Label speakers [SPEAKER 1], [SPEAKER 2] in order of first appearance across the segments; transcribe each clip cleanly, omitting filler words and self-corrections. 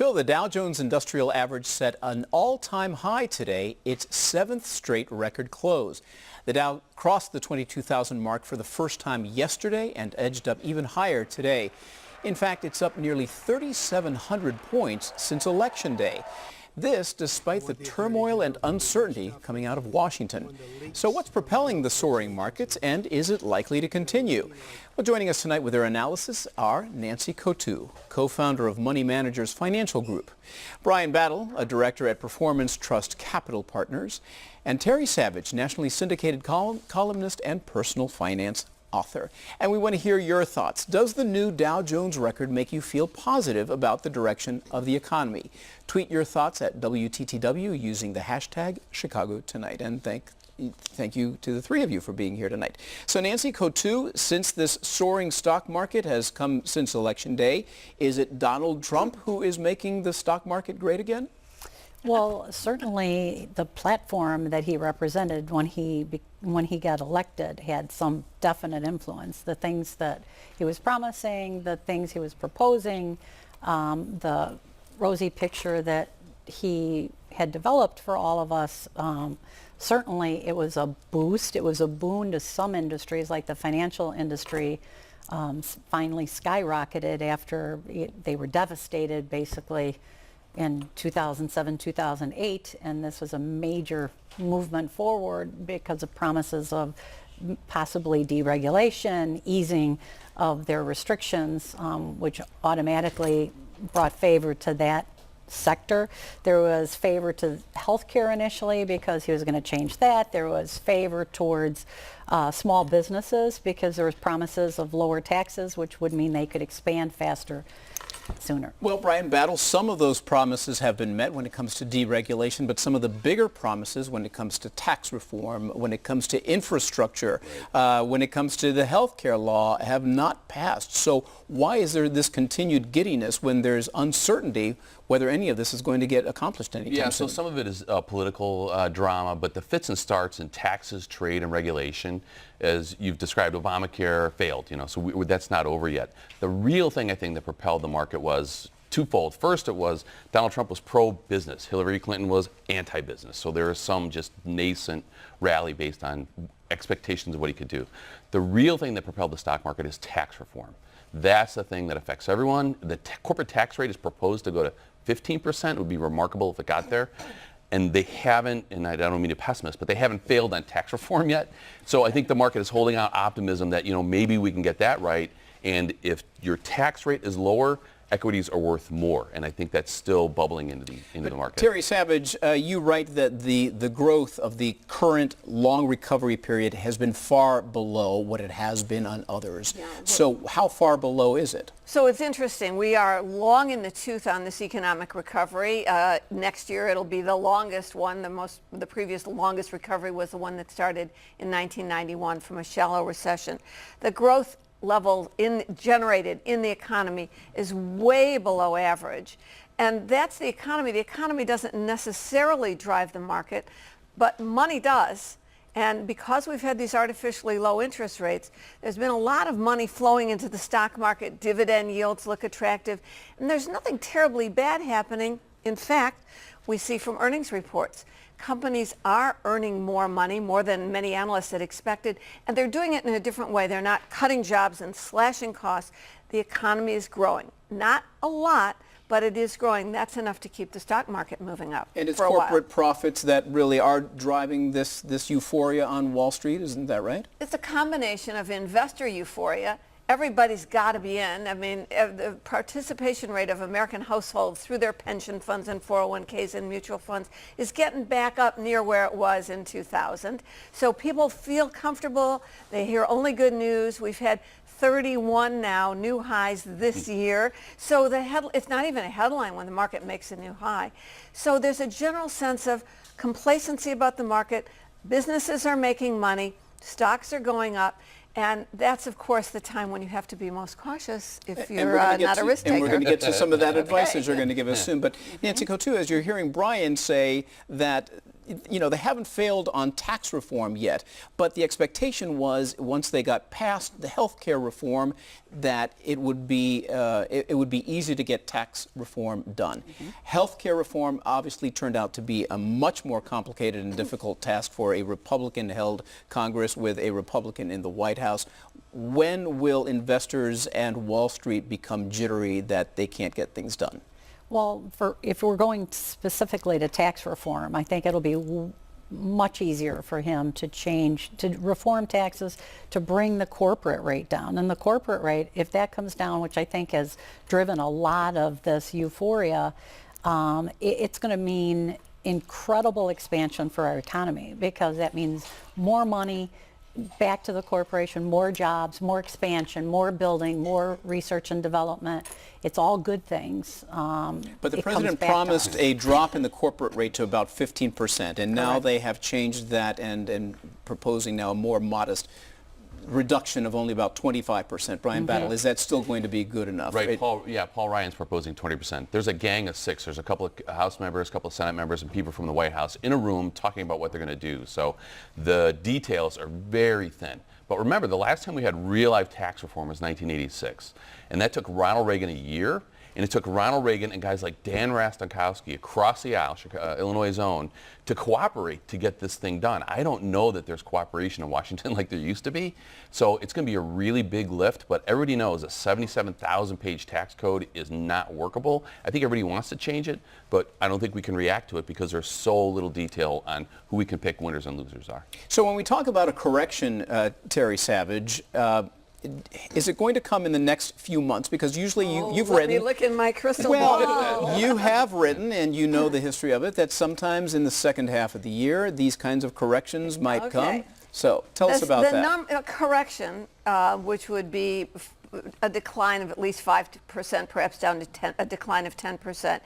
[SPEAKER 1] Phil, the Dow Jones Industrial Average set an all-time high today, its seventh straight record close. The Dow crossed the 22,000 mark for the first time yesterday and edged up even higher today. In fact, it's up nearly 3,700 points since Election Day. This despite the turmoil and uncertainty coming out of Washington. So what's propelling the soaring markets, and is it likely to continue? Well, joining us tonight with their analysis are Nancy Coutu, co-founder of Money Managers Financial Group, Brian Battle, a director at Performance Trust Capital Partners, and Terry Savage, nationally syndicated columnist and personal finance author. And we want to hear your thoughts. Does the new Dow Jones record make you feel positive about the direction of the economy? Tweet your thoughts at WTTW using the hashtag #ChicagoTonight. And thank you to the three of you for being here tonight. So Nancy Coutu, since this soaring stock market has come since Election Day, is it Donald Trump who is making the stock market great again?
[SPEAKER 2] Well, certainly the platform that he represented when he got elected had some definite influence. The things that he was promising, the things he was proposing, the rosy picture that he had developed for all of us, certainly it was a boost. It was a boon to some industries, like the financial industry finally skyrocketed after they were devastated, basically, in 2007, 2008, and this was a major movement forward because of promises of possibly deregulation, easing of their restrictions, which automatically brought favor to that sector. There was favor to healthcare initially because he was going to change that. There was favor towards small businesses because there was promises of lower taxes, which would mean they could expand faster sooner.
[SPEAKER 1] Well, Brian Battle, some of those promises have been met when it comes to deregulation, but some of the bigger promises when it comes to tax reform, when it comes to infrastructure, when it comes to the health care law have not passed. So why is there this continued giddiness when there's uncertainty whether any of this is going to get accomplished anytime soon?
[SPEAKER 3] Yeah, so some of it is political drama, but the fits and starts in taxes, trade, and regulation, as you've described, Obamacare failed, so that's not over yet. The real thing, I think, that propelled the market was twofold. First, it was Donald Trump was pro-business. Hillary Clinton was anti-business. So there is some just nascent rally based on expectations of what he could do. The real thing that propelled the stock market is tax reform. That's the thing that affects everyone. The corporate tax rate is proposed to go to 15%. It would be remarkable if it got there. And they haven't, and I don't mean to be pessimist, but they haven't failed on tax reform yet. So I think the market is holding out optimism that, maybe we can get that right. And if your tax rate is lower, equities are worth more, and I think that's still bubbling into the market.
[SPEAKER 1] Terry Savage, you write that the growth of the current long recovery period has been far below what it has been on others. Yeah, so how far below is it?
[SPEAKER 4] So it's interesting. We are long in the tooth on this economic recovery. Next year it'll be the longest one. The previous longest recovery was the one that started in 1991 from a shallow recession. The growth level generated in the economy is way below average. And that's the economy. The economy doesn't necessarily drive the market, but money does. And because we've had these artificially low interest rates, there's been a lot of money flowing into the stock market. Dividend yields look attractive. And there's nothing terribly bad happening. In fact, we see from earnings reports, companies are earning more money, more than many analysts had expected, and they're doing it in a different way. They're not cutting jobs and slashing costs. The economy is growing. Not a lot, but it is growing. That's enough to keep the stock market moving up.
[SPEAKER 1] And it's corporate profits that really are driving this euphoria on Wall Street, isn't that right?
[SPEAKER 4] It's a combination of investor euphoria. Everybody's got to be in. I mean, the participation rate of American households through their pension funds and 401ks and mutual funds is getting back up near where it was in 2000. So people feel comfortable. They hear only good news. We've had 31 now new highs this year. So it's not even a headline when the market makes a new high. So there's a general sense of complacency about the market. Businesses are making money. Stocks are going up. And that's, of course, the time when you have to be most cautious if you're not a risk taker.
[SPEAKER 1] And we're going to get to some of that advice that you're going to give us soon. But Nancy Coutu, as you're hearing Brian say that they haven't failed on tax reform yet, but the expectation was once they got past the health care reform that it would be easy to get tax reform done. Health care reform obviously turned out to be a much more complicated and difficult task for a Republican-held Congress with a Republican in the White House. When will investors and Wall Street become jittery that they can't get things done?
[SPEAKER 2] Well, if we're going specifically to tax reform, I think it'll be much easier for him to reform taxes, to bring the corporate rate down. And the corporate rate, if that comes down, which I think has driven a lot of this euphoria, it's going to mean incredible expansion for our economy, because that means more money back to the corporation, more jobs, more expansion, more building, more research and development. It's all good things.
[SPEAKER 1] But the president promised a drop in the corporate rate to about 15%, and now they have changed that and proposing now a more modest reduction of only about 25%. Brian Battle, is that still going to be good enough?
[SPEAKER 3] Right, Paul Ryan's proposing 20%. There's a gang of 6. There's a couple of House members, a couple of Senate members, and people from the White House in a room talking about what they're going to do. So the details are very thin. But remember, the last time we had real life tax reform was 1986. And that took Ronald Reagan a year. And it took Ronald Reagan and guys like Dan Rastankowski across the aisle, Illinois' own, to cooperate to get this thing done. I don't know that there's cooperation in Washington like there used to be. So it's going to be a really big lift, but everybody knows a 77,000-page tax code is not workable. I think everybody wants to change it, but I don't think we can react to it because there's so little detail on who we can pick winners and losers are.
[SPEAKER 1] So when we talk about a correction, Terry Savage, is it going to come in the next few months? Because usually you've written...
[SPEAKER 4] Let me look in my crystal ball.
[SPEAKER 1] Well, you have written, and you know the history of it, that sometimes in the second half of the year, these kinds of corrections might come. So tell us about that.
[SPEAKER 4] Correction, which would be a decline of at least 5%, perhaps down to a decline of 10%,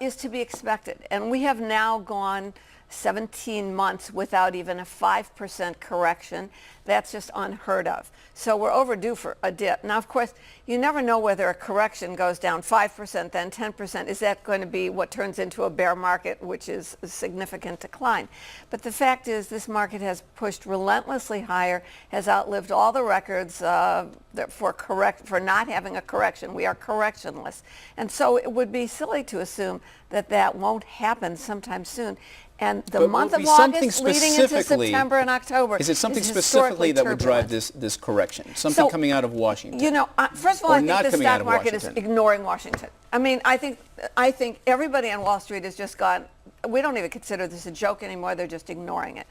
[SPEAKER 4] is to be expected. And we have now gone 17 months without even a 5% correction. That's just unheard of. So we're overdue for a dip. Now, of course, you never know whether a correction goes down 5%, then 10%. Is that going to be what turns into a bear market, which is a significant decline? But the fact is this market has pushed relentlessly higher, has outlived all the records for not having a correction. We are correctionless. And so it would be silly to assume that that won't happen sometime soon. And the month of August leading into September and October
[SPEAKER 1] is it something specifically that would drive this correction? Something coming out of Washington?
[SPEAKER 4] You know, first of all, I think the stock market is ignoring Washington. I mean, I think everybody on Wall Street has just gone, we don't even consider this a joke anymore. They're just ignoring it.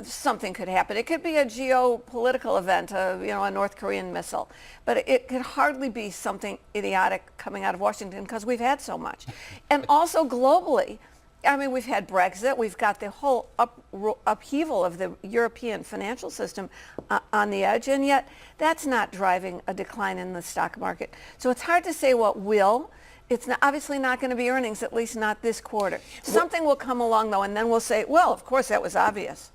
[SPEAKER 4] Something could happen. It could be a geopolitical event, a North Korean missile. But it could hardly be something idiotic coming out of Washington because we've had so much. And also globally, I mean, we've had Brexit. We've got the whole upheaval of the European financial system on the edge, and yet that's not driving a decline in the stock market. So it's hard to say what will. It's obviously not going to be earnings, at least not this quarter. Something will come along, though, and then we'll say, well, of course, that was obvious.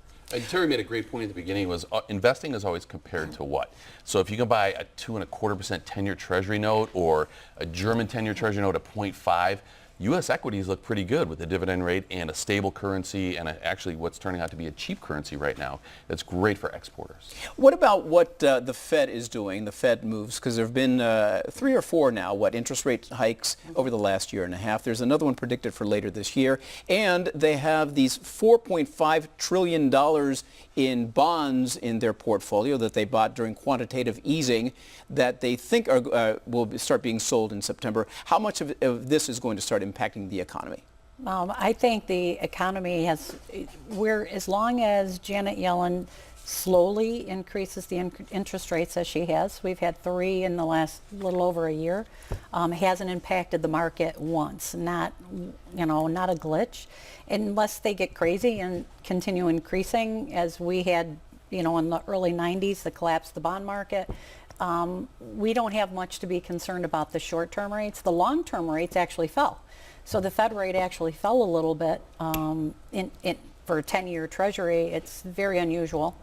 [SPEAKER 3] Terry made a great point at the beginning, was investing is always compared to what? So if you can buy a 2.25% 10-year Treasury note or a German 10-year Treasury note at 0.5, U.S. equities look pretty good with a dividend rate and a stable currency and actually what's turning out to be a cheap currency right now. That's great for exporters.
[SPEAKER 1] What about what the Fed is doing, the Fed moves? Because there have been 3 or 4 now, interest rate hikes over the last year and a half. There's another one predicted for later this year. And they have these $4.5 trillion in bonds in their portfolio that they bought during quantitative easing that they think will start being sold in September. How much of this is going to start impacting the economy?
[SPEAKER 2] I think the economy as long as Janet Yellen slowly increases the interest rates as she has, we've had 3 in the last little over a year, hasn't impacted the market once, not a glitch, unless they get crazy and continue increasing as we had, in the early 90s, the collapse of the bond market. We don't have much to be concerned about the short-term rates. The long-term rates actually fell. So the Fed rate actually fell a little bit for a 10-year Treasury. It's very unusual.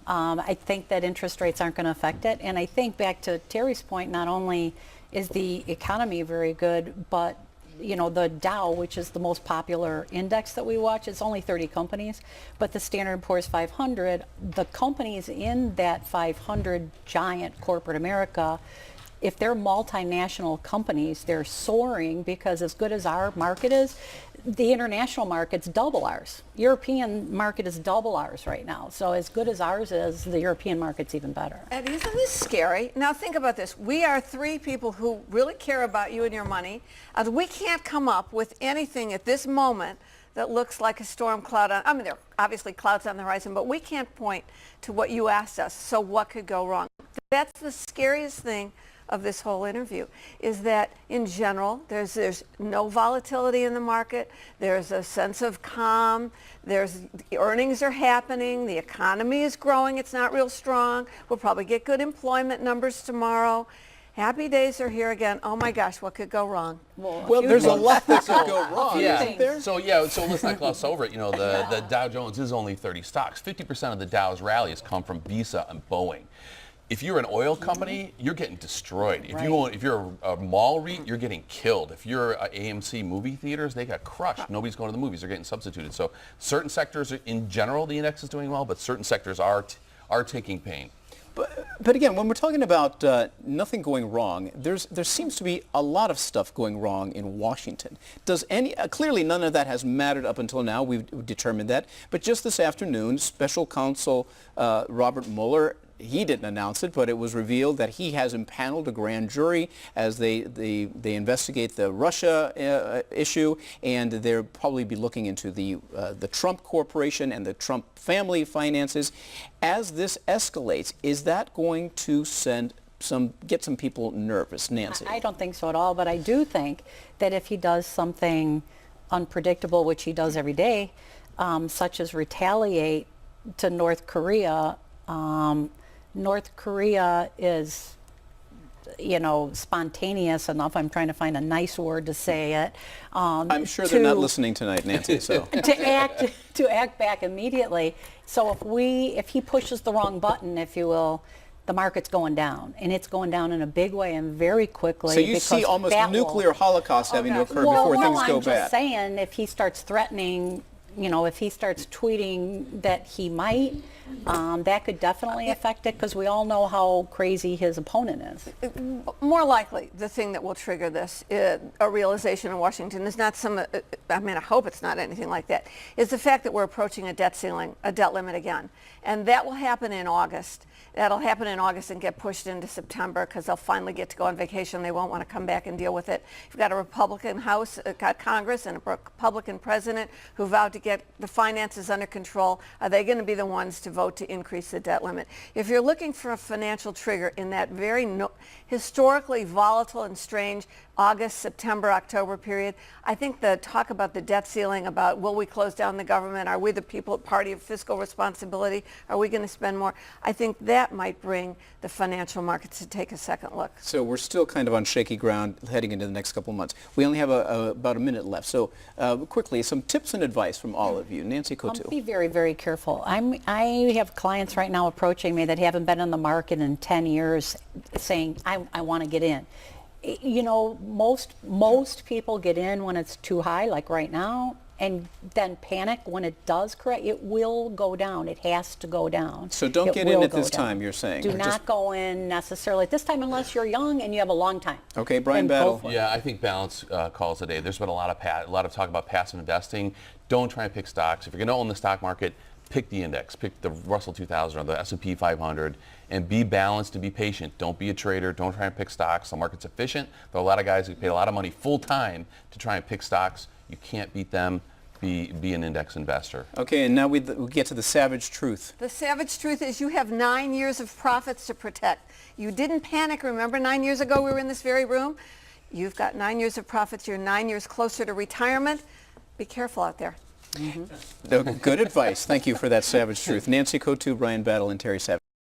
[SPEAKER 2] I think that interest rates aren't going to affect it. And I think back to Terry's point, not only is the economy very good, but the Dow, which is the most popular index that we watch, it's only 30 companies, but the Standard & Poor's 500, the companies in that 500 giant corporate America, if they're multinational companies, they're soaring because as good as our market is, the international market's double ours. European market is double ours right now. So as good as ours is, the European market's even better.
[SPEAKER 4] And isn't this scary? Now think about this. We are three people who really care about you and your money. We can't come up with anything at this moment that looks like a storm cloud. I mean, there are obviously clouds on the horizon, but we can't point to what you asked us. So what could go wrong? That's the scariest thing of this whole interview, is that in general there's no volatility in the market, there's a sense of calm, the earnings are happening, the economy is growing, it's not real strong, we'll probably get good employment numbers tomorrow. Happy days are here again. Oh my gosh, what could go wrong?
[SPEAKER 1] Well, there's a lot that could go wrong, isn't there?
[SPEAKER 3] So let's not gloss over it. The Dow Jones is only 30 stocks. 50% of the Dow's rally has come from Visa and Boeing. If you're an oil company, you're getting destroyed. If you're a mall REIT, you're getting killed. If you're AMC movie theaters, they got crushed. Nobody's going to the movies. They're getting substituted. So certain sectors, in general, the index is doing well, but certain sectors are taking pain.
[SPEAKER 1] But again, when we're talking about nothing going wrong, there seems to be a lot of stuff going wrong in Washington. Clearly none of that has mattered up until now. We've determined that. But just this afternoon, Special Counsel Robert Mueller, he didn't announce it, but it was revealed that he has impaneled a grand jury as they investigate the Russia issue, and they'll probably be looking into the Trump Corporation and the Trump family finances. As this escalates, is that going to get some people nervous, Nancy?
[SPEAKER 2] I don't think so at all, but I do think that if he does something unpredictable, which he does every day, such as retaliate to North Korea, North Korea is, spontaneous enough. I'm trying to find a nice word to say it.
[SPEAKER 1] I'm sure they're not listening tonight, Nancy. So
[SPEAKER 2] to act back immediately. So if he pushes the wrong button, if you will, the market's going down, and it's going down in a big way and very quickly.
[SPEAKER 1] So you see almost nuclear holocaust having to occur before things go bad.
[SPEAKER 2] I'm just saying, if he starts threatening, if he starts tweeting that he might, that could definitely affect it, because we all know how crazy his opponent is.
[SPEAKER 4] More likely, the thing that will trigger this, a realization in Washington, is not I hope it's not anything like that, is the fact that we're approaching a debt ceiling, a debt limit again. And that will happen in August. That'll happen in August and get pushed into September, because they'll finally get to go on vacation. They won't want to come back and deal with it. You've got a Republican House, Congress, and a Republican president who vowed to get the finances under control. Are they going to be the ones to vote to increase the debt limit? If you're looking for a financial trigger in that very historically volatile and strange August, September, October period, I think the talk about the debt ceiling, about will we close down the government, are we the party of fiscal responsibility, are we going to spend more, I think that might bring the financial markets to take a second look.
[SPEAKER 1] So we're still kind of on shaky ground heading into the next couple of months. We only have about a minute left. So quickly, some tips and advice from all of you. Nancy Coutu.
[SPEAKER 2] Be very, very careful. I have clients right now approaching me that haven't been in the market in 10 years saying, I want to get in. Most people get in when it's too high, like right now, and then panic when it does correct. It will go down. It has to go down.
[SPEAKER 1] So don't get in at this time, you're saying?
[SPEAKER 2] Do not go in necessarily at this time unless you're young and you have a long time.
[SPEAKER 1] Okay, Brian Battle.
[SPEAKER 3] Yeah, I think balance calls today. There's been a lot of talk about passive investing. Don't try and pick stocks. If you're going to own the stock market, pick the index. Pick the Russell 2000 or the S&P 500, and be balanced and be patient. Don't be a trader. Don't try and pick stocks. The market's efficient. There are a lot of guys who pay a lot of money full time to try and pick stocks. You can't beat them. Be an index investor.
[SPEAKER 1] Okay, and now we get to the savage truth.
[SPEAKER 4] The savage truth is you have 9 years of profits to protect. You didn't panic. Remember 9 years ago we were in this very room? You've got 9 years of profits. You're 9 years closer to retirement. Be careful out there.
[SPEAKER 1] Good advice. Thank you for that savage truth. Nancy Coutu, Brian Battle, and Terry Savage.